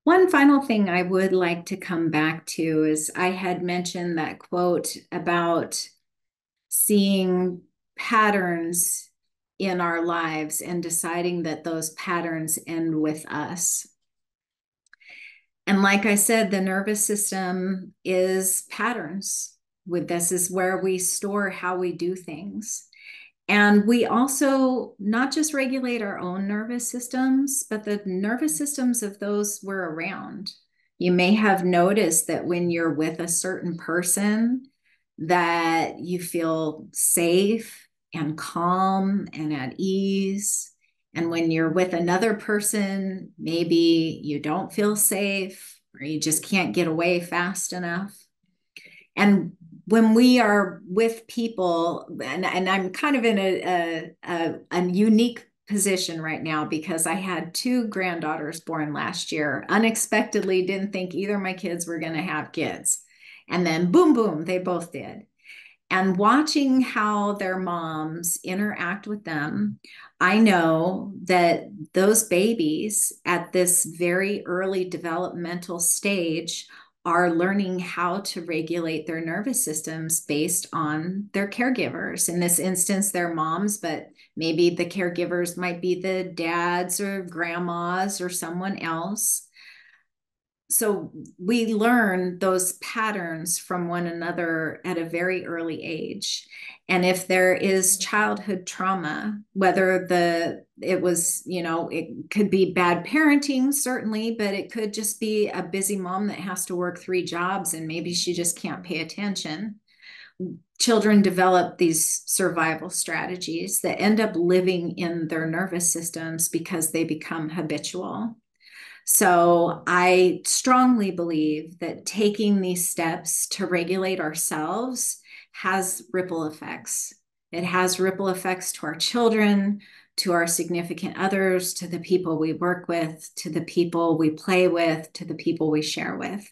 One final thing I would like to come back to is I had mentioned that quote about seeing patterns in our lives and deciding that those patterns end with us. And like I said, the nervous system is patterns. With this is where we store how we do things. And we also not just regulate our own nervous systems, but the nervous systems of those we're around. You may have noticed that when you're with a certain person, that you feel safe and calm and at ease. And when you're with another person, maybe you don't feel safe or you just can't get away fast enough. And when we are with people, and I'm kind of in a unique position right now because I had two granddaughters born last year. Unexpectedly, didn't think either of my kids were going to have kids. And then boom, boom, they both did. And watching how their moms interact with them, I know that those babies at this very early developmental stage are learning how to regulate their nervous systems based on their caregivers. In this instance, their moms, but maybe the caregivers might be the dads or grandmas or someone else. So we learn those patterns from one another at a very early age. And if there is childhood trauma, whether it was, it could be bad parenting, certainly, but it could just be a busy mom that has to work three jobs and maybe she just can't pay attention. Children develop these survival strategies that end up living in their nervous systems because they become habitual. So I strongly believe that taking these steps to regulate ourselves has ripple effects. It has ripple effects to our children, to our significant others, to the people we work with, to the people we play with, to the people we share with.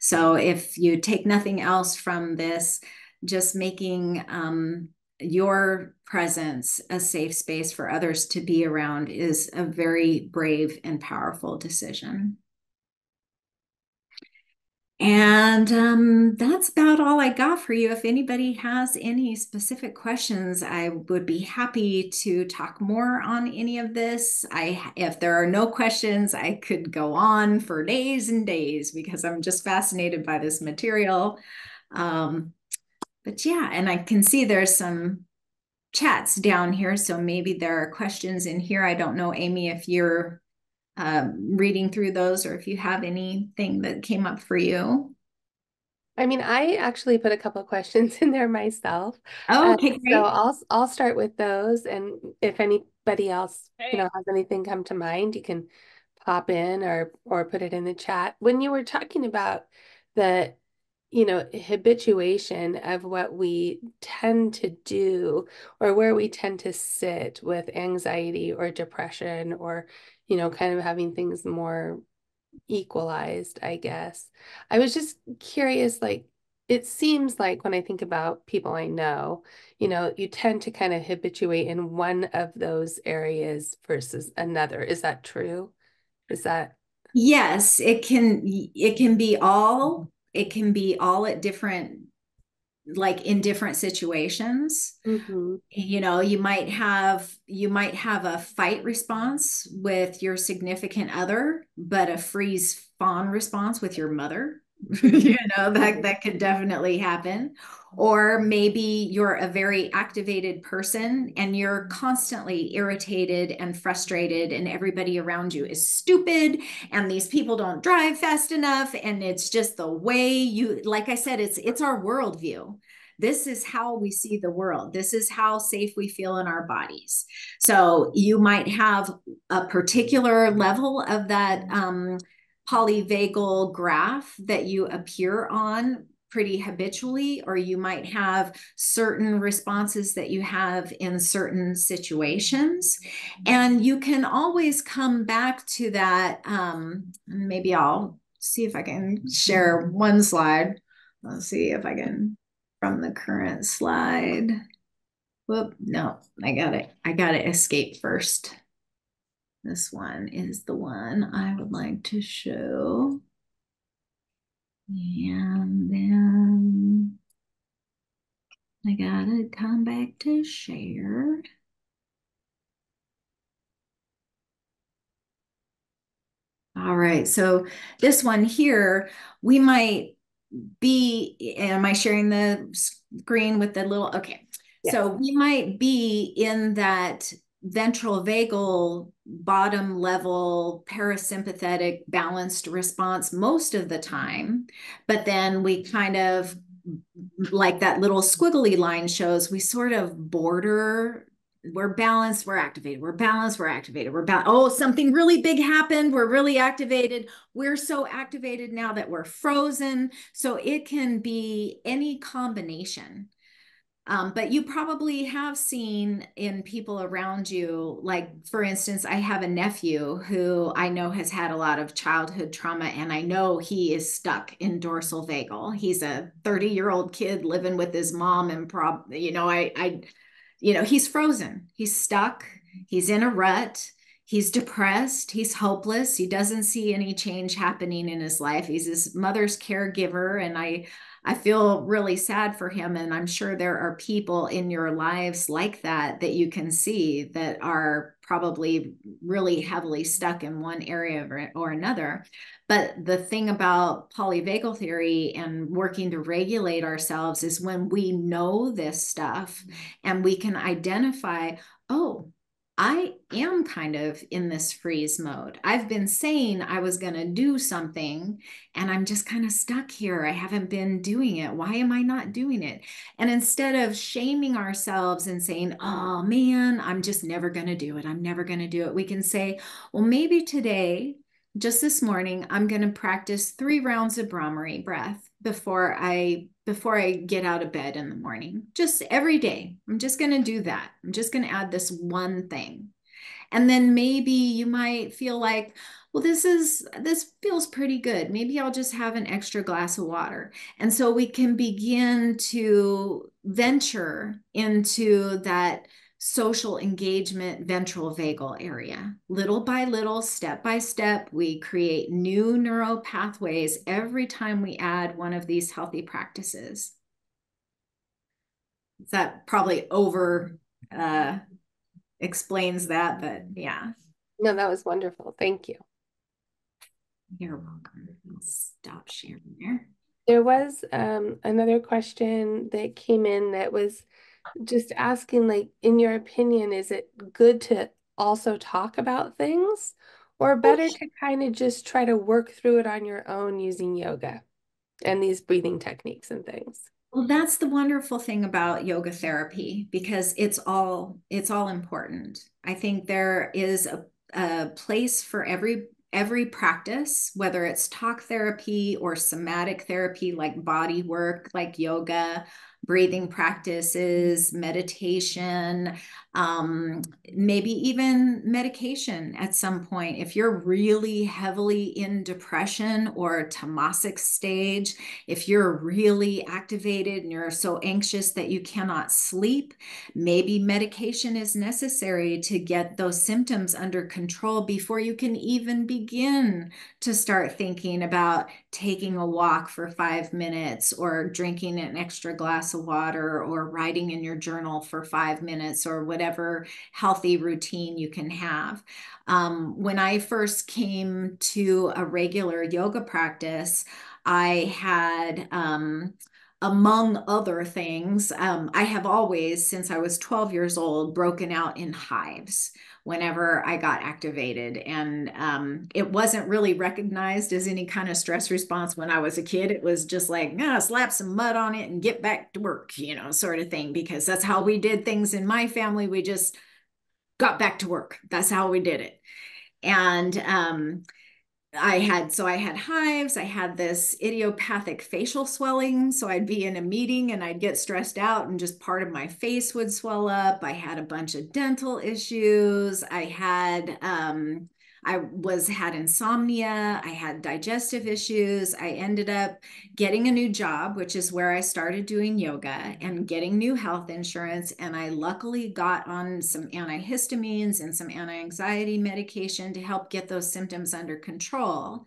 So if you take nothing else from this, just making your presence a safe space for others to be around is a very brave and powerful decision. And that's about all I got for you. If anybody has any specific questions, I would be happy to talk more on any of this. If there are no questions, I could go on for days and days because I'm just fascinated by this material. Um, but yeah, and I can see there's some chats down here, so maybe there are questions in here. I don't know, Amy, if you're reading through those or if you have anything that came up for you. I mean, I actually put a couple of questions in there myself. Oh, okay, So great. I'll start with those, and if anybody else, has anything come to mind, you can pop in or put it in the chat. When you were talking about the, habituation of what we tend to do or where we tend to sit with anxiety or depression or, kind of having things more equalized, I guess. I was just curious, like, it seems like when I think about people I know, you tend to kind of habituate in one of those areas versus another. Is that true? Is that? Yes, it can be all at different, like in different situations. Hmm. You might have a fight response with your significant other, but a freeze fawn response with your mother. That could definitely happen. Or maybe you're a very activated person and you're constantly irritated and frustrated, and everybody around you is stupid, and these people don't drive fast enough, and it's just the way you, like I said, it's our worldview. This is how we see the world. This is how safe we feel in our bodies. So you might have a particular level of that polyvagal graph that you appear on pretty habitually, or you might have certain responses that you have in certain situations. And you can always come back to that. Maybe I'll see if I can share one slide. Let's see if I can from the current slide. Whoop, no, I got it. I got to escape first. This one is the one I would like to show. And then I gotta come back to share. All right, so this one here, we might be, am I sharing the screen with the little, okay. So Yes. we might be in that ventral vagal bottom level parasympathetic balanced response most of the time, but then we kind of, like that little squiggly line shows, we sort of border. We're balanced, we're activated, we're balanced, we're activated, oh, something really big happened, we're really activated, we're so activated now that we're frozen. So it can be any combination. But you probably have seen in people around you, like for instance, I have a nephew who I know has had a lot of childhood trauma, and I know he is stuck in dorsal vagal. He's a 30-year-old kid living with his mom, and he's frozen. He's stuck. He's in a rut. He's depressed. He's hopeless. He doesn't see any change happening in his life. He's his mother's caregiver, and I feel really sad for him. And I'm sure there are people in your lives like that that you can see that are probably really heavily stuck in one area or another. But the thing about polyvagal theory and working to regulate ourselves is when we know this stuff and we can identify, oh, I am kind of in this freeze mode. I've been saying I was going to do something and I'm just kind of stuck here. I haven't been doing it. Why am I not doing it? And instead of shaming ourselves and saying, oh man, I'm just never going to do it, I'm never going to do it, we can say, well, maybe today, just this morning, I'm going to practice 3 rounds of Brahmari breath before I get out of bed in the morning. Just every day. I'm just going to do that. I'm just going to add this one thing. And then maybe you might feel like, well, this feels pretty good. Maybe I'll just have an extra glass of water. And so we can begin to venture into that social engagement ventral vagal area. Little by little, step by step, we create new neural pathways every time we add one of these healthy practices. That probably over explains that, but yeah. No, that was wonderful. Thank you. You're welcome. I'll stop sharing there. There was another question that came in that was just asking, like, in your opinion, is it good to also talk about things or better to kind of just try to work through it on your own using yoga and these breathing techniques and things? Well, that's the wonderful thing about yoga therapy because it's all important. I think there is a place for every practice, whether it's talk therapy or somatic therapy like body work, like yoga, breathing practices, meditation, maybe even medication at some point. If you're really heavily in depression or tamasic stage, if you're really activated and you're so anxious that you cannot sleep, maybe medication is necessary to get those symptoms under control before you can even begin to start thinking about taking a walk for 5 minutes or drinking an extra glass of water or writing in your journal for 5 minutes or whatever healthy routine you can have. When I first came to a regular yoga practice, I had, among other things, I have always, since I was 12 years old, broken out in hives whenever I got activated. And it wasn't really recognized as any kind of stress response when I was a kid. It was just like, slap some mud on it and get back to work, sort of thing, because that's how we did things in my family. We just got back to work. That's how we did it. And I had hives, I had this idiopathic facial swelling. So I'd be in a meeting and I'd get stressed out and just part of my face would swell up. I had a bunch of dental issues. had insomnia, I had digestive issues. I ended up getting a new job, which is where I started doing yoga and getting new health insurance. And I luckily got on some antihistamines and some anti-anxiety medication to help get those symptoms under control.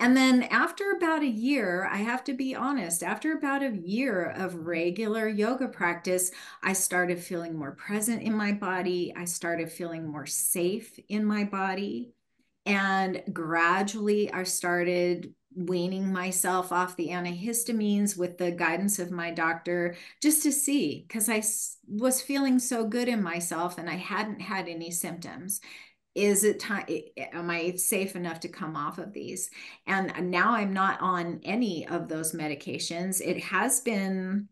And then after about a year, I have to be honest, after about a year of regular yoga practice, I started feeling more present in my body. I started feeling more safe in my body. And gradually, I started weaning myself off the antihistamines with the guidance of my doctor just to see, because was feeling so good in myself and I hadn't had any symptoms. Is it time? Am I safe enough to come off of these? And now I'm not on any of those medications. It has been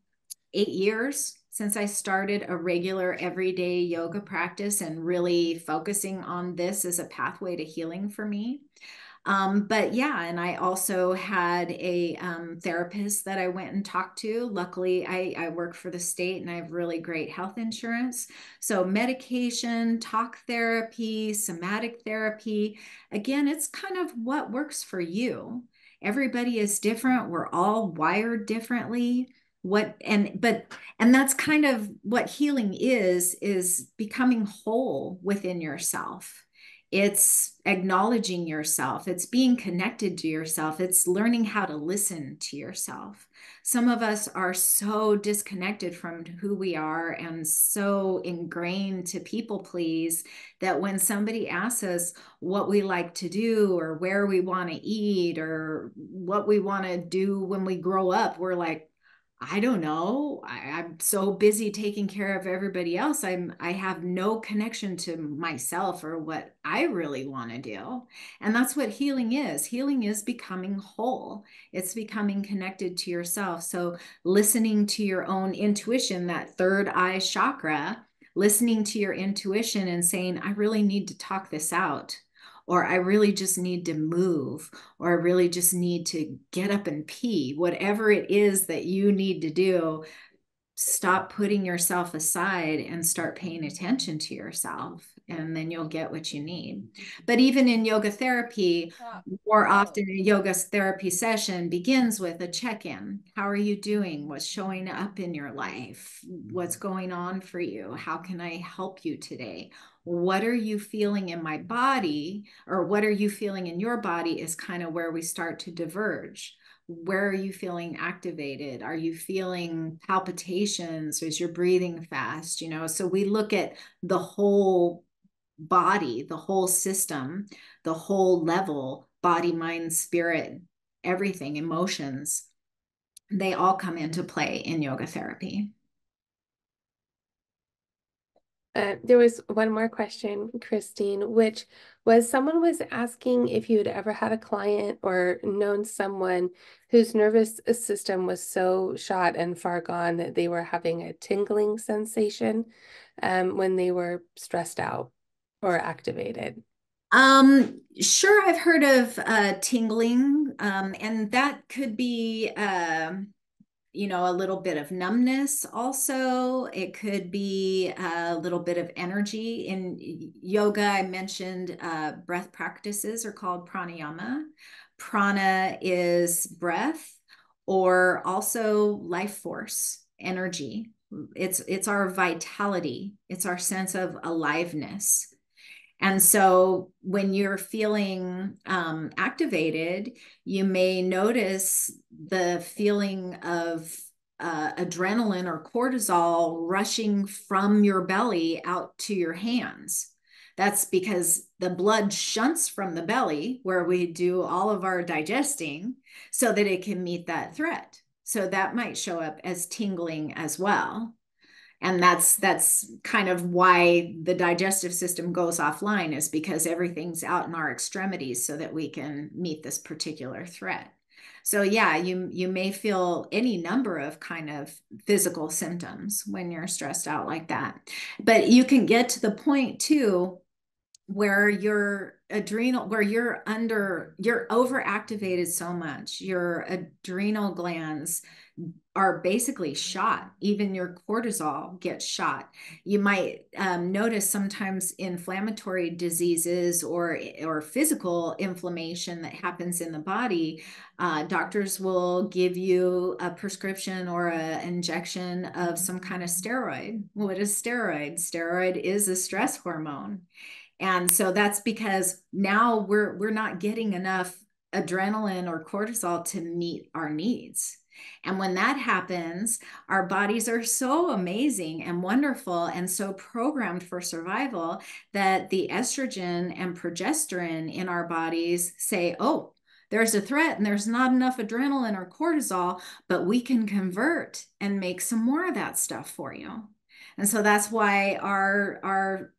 8 years since I started a regular everyday yoga practice and really focusing on this as a pathway to healing for me. But yeah, and I also had a therapist that I went and talked to. Luckily, I work for the state and I have really great health insurance. So, medication, talk therapy, somatic therapy, again, it's kind of what works for you. Everybody is different. We're all wired differently. And that's kind of what healing is becoming whole within yourself. It's acknowledging yourself. It's being connected to yourself. It's learning how to listen to yourself. Some of us are so disconnected from who we are and so ingrained to people please that when somebody asks us what we like to do or where we want to eat or what we want to do when we grow up, we're like, I don't know. I'm so busy taking care of everybody else. I have no connection to myself or what I really want to do. And that's what healing is. Healing is becoming whole. It's becoming connected to yourself. So listening to your own intuition, that third eye chakra, listening to your intuition and saying, I really need to talk this out, or I really just need to move, or I really just need to get up and pee, whatever it is that you need to do, stop putting yourself aside and start paying attention to yourself. And then you'll get what you need. But even in yoga therapy, more often a yoga therapy session begins with a check-in. How are you doing? What's showing up in your life? What's going on for you? How can I help you today? What are you feeling in my body, or what are you feeling in your body is kind of where we start to diverge. Where are you feeling activated? Are you feeling palpitations? Is your breathing fast? So we look at the whole body, the whole system, the whole level, body, mind, spirit, everything, emotions, they all come into play in yoga therapy. There was one more question, Christine, which was someone was asking if you had ever had a client or known someone whose nervous system was so shot and far gone that they were having a tingling sensation when they were stressed out or activated. Sure, I've heard of tingling, and that could be a little bit of numbness also. It could be a little bit of energy. In yoga, I mentioned breath practices are called pranayama. Prana is breath or also life force, energy. It's our vitality. It's our sense of aliveness. And so when you're feeling activated, you may notice the feeling of adrenaline or cortisol rushing from your belly out to your hands. That's because the blood shunts from the belly, where we do all of our digesting, so that it can meet that threat. So that might show up as tingling as well. And that's kind of why the digestive system goes offline, is because everything's out in our extremities so that we can meet this particular threat. So yeah, you may feel any number of kind of physical symptoms when you're stressed out like that. But you can get to the point too where your adrenal, where you're overactivated so much, your adrenal glands are basically shot. Even your cortisol gets shot. You might notice sometimes inflammatory diseases or physical inflammation that happens in the body. Doctors will give you a prescription or an injection of some kind of steroid. What is steroid? Steroid is a stress hormone. And so that's because now we're not getting enough adrenaline or cortisol to meet our needs. And when that happens, our bodies are so amazing and wonderful and so programmed for survival that the estrogen and progesterone in our bodies say, oh, there's a threat and there's not enough adrenaline or cortisol, but we can convert and make some more of that stuff for you. And so that's why our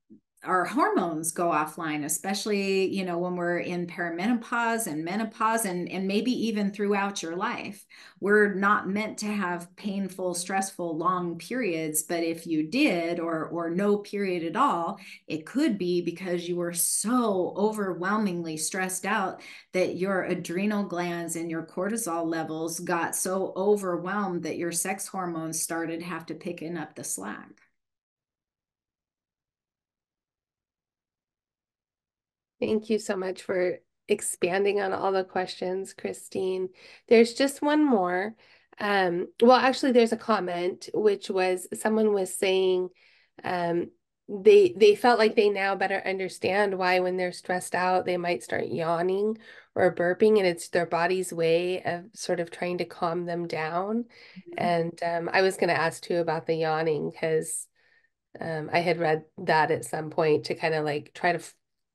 hormones go offline, especially, when we're in perimenopause and menopause and maybe even throughout your life. We're not meant to have painful, stressful, long periods, but if you did, or no period at all, it could be because you were so overwhelmingly stressed out that your adrenal glands and your cortisol levels got so overwhelmed that your sex hormones started have to picking up the slack. Thank you so much for expanding on all the questions, Christine. There's just one more. Well, actually, there's a comment which was someone was saying um, they felt like they now better understand why when they're stressed out they might start yawning or burping, and it's their body's way of sort of trying to calm them down. And I was going to ask too about the yawning because I had read that at some point to kind of like try to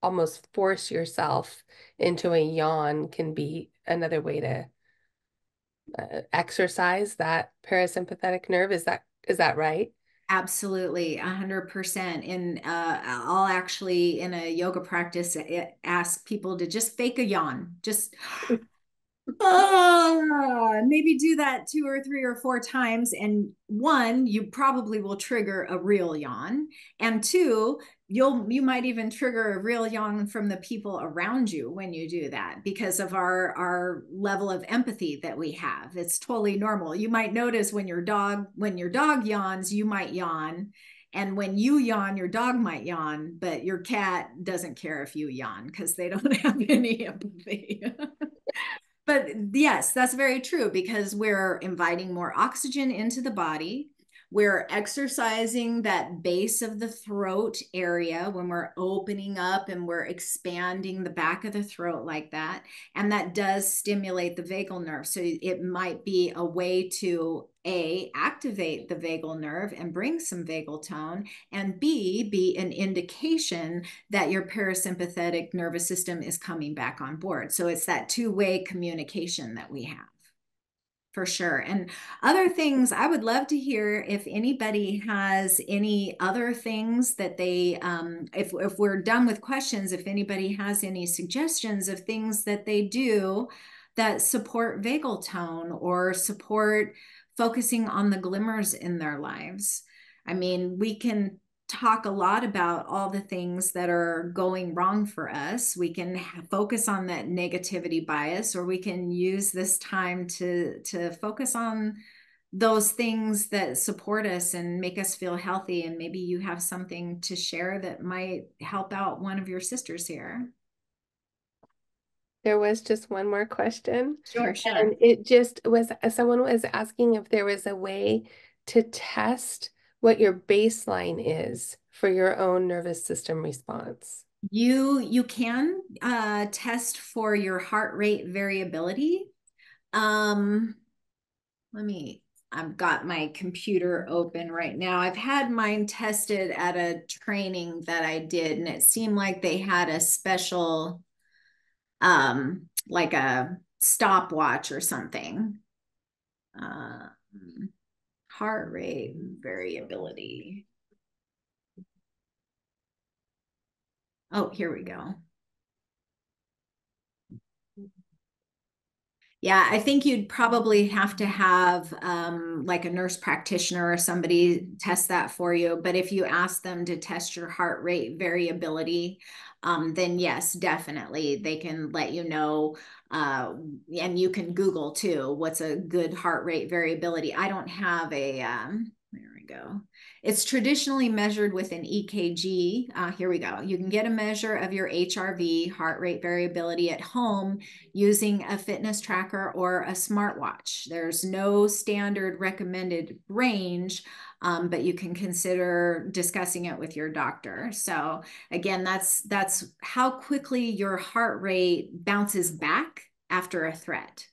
almost force yourself into a yawn can be another way to exercise that parasympathetic nerve. Is that right? Absolutely, 100%. And I'll actually, in a yoga practice, ask people to just fake a yawn. Just maybe do that 2 or 3 or 4 times. And one, you probably will trigger a real yawn. And two, you might even trigger a real yawn from the people around you when you do that because of our level of empathy that we have. It's totally normal. You might notice when your dog yawns, you might yawn. And when you yawn, your dog might yawn, but your cat doesn't care if you yawn because they don't have any empathy. But yes, that's very true because we're inviting more oxygen into the body. We're exercising that base of the throat area when we're opening up and we're expanding the back of the throat like that. And that does stimulate the vagal nerve. So it might be a way to A, activate the vagal nerve and bring some vagal tone, and B, be an indication that your parasympathetic nervous system is coming back on board. So it's that two-way communication that we have. For sure. And other things, I would love to hear if anybody has any other things that if we're done with questions, if anybody has any suggestions of things that they do that support vagal tone or support focusing on the glimmers in their lives. I mean, we can talk a lot about all the things that are going wrong for us. We can focus on that negativity bias, or we can use this time to focus on those things that support us and make us feel healthy. And maybe you have something to share that might help out one of your sisters here. There was just one more question, Sure, and sure. it just was someone was asking if there was a way to test what your baseline is for your own nervous system response. You can test for your heart rate variability. Um, let me, I've got my computer open right now. I've had mine tested at a training that I did, and it seemed like they had a special, like a stopwatch or something. Uh, Heart rate variability. Oh, here we go. Yeah, I think you'd probably have to have like a nurse practitioner or somebody test that for you. But if you ask them to test your heart rate variability, then yes, definitely they can let you know. And you can Google too, what's a good heart rate variability. I don't have there we go. It's traditionally measured with an EKG. Here we go. You can get a measure of your HRV, heart rate variability, at home using a fitness tracker or a smartwatch. There's no standard recommended range, but you can consider discussing it with your doctor. So again, that's how quickly your heart rate bounces back after a threat.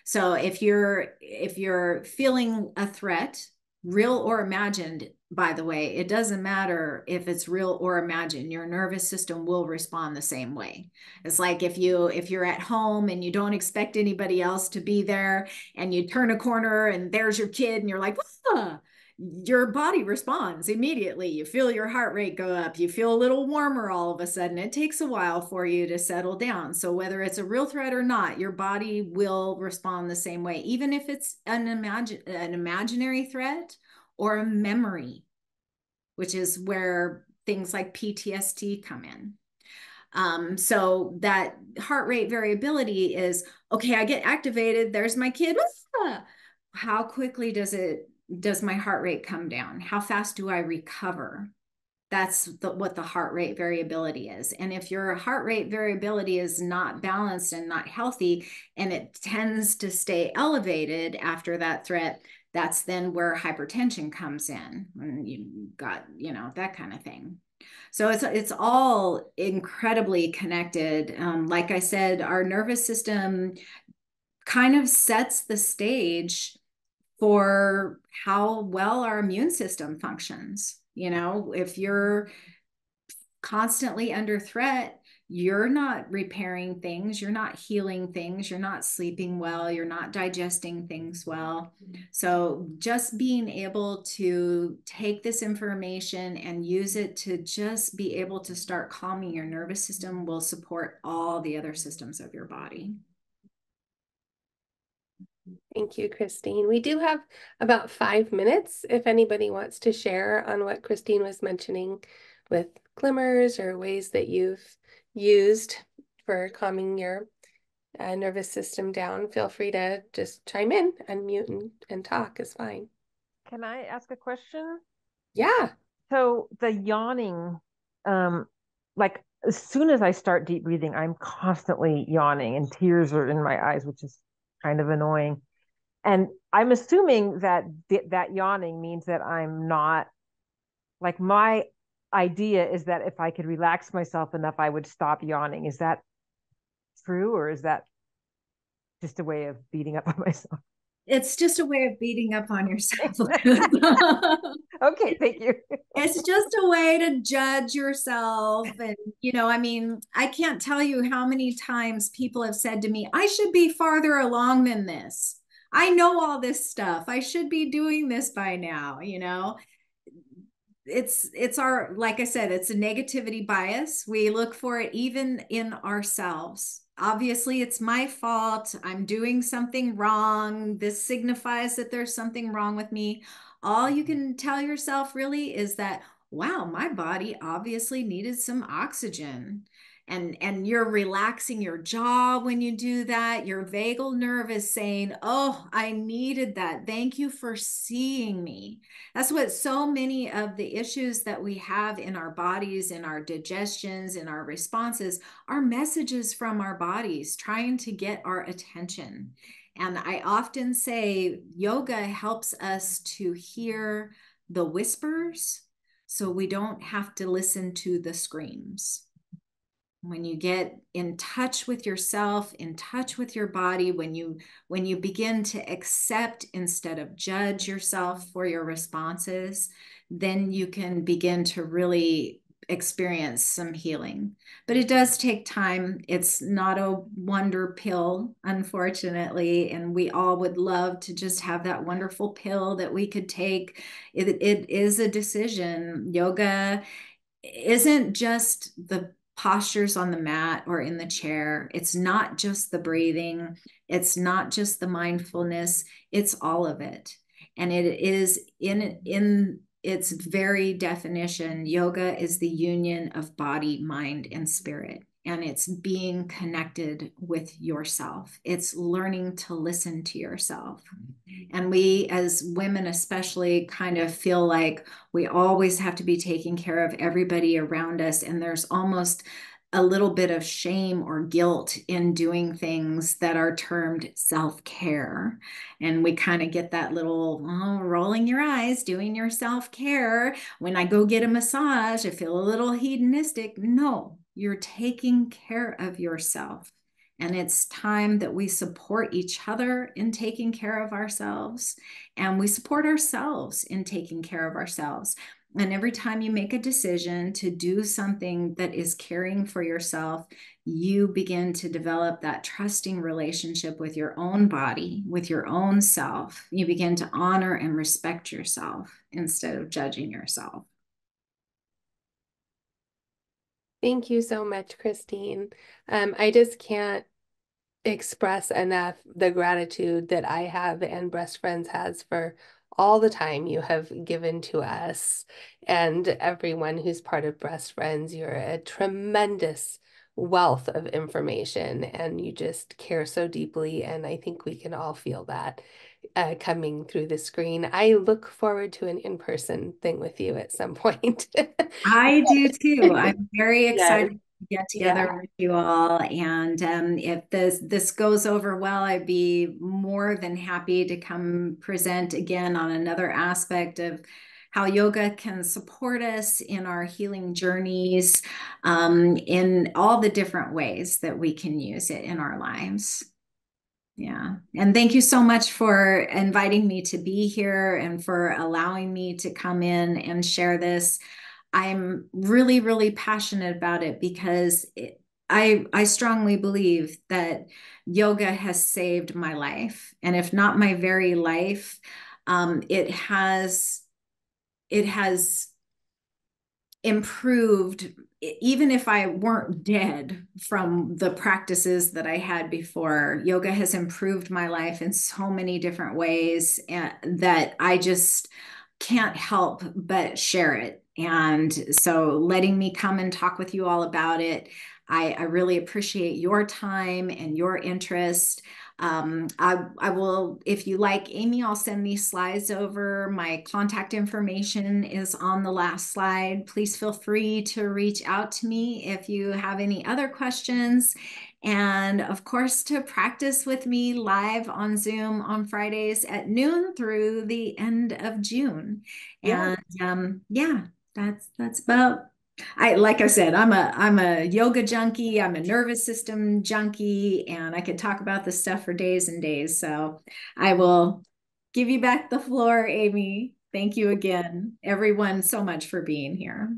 So if you're feeling a threat, real or imagined, by the way, it doesn't matter if it's real or imagined, your nervous system will respond the same way. It's like if you're at home and you don't expect anybody else to be there, and you turn a corner and there's your kid and you're like, ah, your body responds immediately. You feel your heart rate go up. You feel a little warmer all of a sudden. It takes a while for you to settle down. So whether it's a real threat or not, your body will respond the same way, even if it's an imaginary threat or a memory, which is where things like PTSD come in. So that heart rate variability is okay. I get activated. There's my kid. Ah! How quickly does my heart rate come down? How fast do I recover? That's what the heart rate variability is. And if your heart rate variability is not balanced and not healthy, and it tends to stay elevated after that threat, that's then where hypertension comes in. And you got, that kind of thing. So it's all incredibly connected. Like I said, our nervous system kind of sets the stage for how well our immune system functions. If you're constantly under threat, you're not repairing things, you're not healing things, you're not sleeping well, you're not digesting things well. So just being able to take this information and use it to just be able to start calming your nervous system will support all the other systems of your body. Thank you, Christine. We do have about 5 minutes if anybody wants to share on what Christine was mentioning with glimmers or ways that you've used for calming your nervous system down. Feel free to just chime in, unmute, and talk is fine. Can I ask a question? Yeah. So the yawning, like as soon as I start deep breathing, I'm constantly yawning and tears are in my eyes, which is kind of annoying. And I'm assuming that that yawning means that I'm not, like, my idea is that if I could relax myself enough, I would stop yawning. Is that true, or is that just a way of beating up on myself? It's just a way of beating up on yourself. Okay, thank you. It's just a way to judge yourself. And, I mean, I can't tell you how many times people have said to me, I should be farther along than this. I know all this stuff. I should be doing this by now. It's our, like I said, it's a negativity bias. We look for it even in ourselves. Obviously, it's my fault. I'm doing something wrong. This signifies that there's something wrong with me. All you can tell yourself really is that, wow, my body obviously needed some oxygen. And you're relaxing your jaw when you do that. Your vagal nerve is saying, oh, I needed that. Thank you for seeing me. That's what so many of the issues that we have in our bodies, in our digestions, in our responses, are messages from our bodies trying to get our attention. And I often say yoga helps us to hear the whispers so we don't have to listen to the screams. When you get in touch with yourself, in touch with your body, when you begin to accept instead of judge yourself for your responses, then you can begin to really experience some healing. But it does take time. It's not a wonder pill, unfortunately, and we all would love to just have that wonderful pill that we could take. It is a decision. Yoga isn't just the postures on the mat or in the chair. It's not just the breathing. It's not just the mindfulness. It's all of it. And it is in its very definition, yoga is the union of body, mind, and spirit. And it's being connected with yourself. It's learning to listen to yourself. And we, as women especially, kind of feel like we always have to be taking care of everybody around us. And there's almost a little bit of shame or guilt in doing things that are termed self-care. And we kind of get that little rolling your eyes, doing your self-care. When I go get a massage, I feel a little hedonistic. No, you're taking care of yourself. And it's time that we support each other in taking care of ourselves, and we support ourselves in taking care of ourselves. And every time you make a decision to do something that is caring for yourself, you begin to develop that trusting relationship with your own body, with your own self. You begin to honor and respect yourself instead of judging yourself. Thank you so much, Christine. I just can't express enough the gratitude that I have and Breast Friends has for all the time you have given to us and everyone who's part of Breast Friends. You're a tremendous wealth of information and you just care so deeply. And I think we can all feel that coming through the screen. I look forward to an in-person thing with you at some point. I do too. I'm very Yes. excited to get Yeah. together with you all. And if this goes over well, I'd be more than happy to come present again on another aspect of how yoga can support us in our healing journeys, in all the different ways that we can use it in our lives. Yeah. And thank you so much for inviting me to be here and for allowing me to come in and share this. I'm really, really passionate about it because I strongly believe that yoga has saved my life. And if not my very life, it has improved, even if I weren't dead from the practices that I had before. Yoga has improved my life in so many different ways, and that I just can't help but share it. And so letting me come and talk with you all about it, I really appreciate your time and your interest. I will, if you like, Amy, I'll send these slides over. My contact information is on the last slide. Please feel free to reach out to me if you have any other questions. And of course, to practice with me live on Zoom on Fridays at noon through the end of June. Yeah. And yeah, that's about. Like I said, I'm a yoga junkie, I'm a nervous system junkie, and I could talk about this stuff for days and days. So I will give you back the floor, Amy. Thank you again, everyone, so much for being here.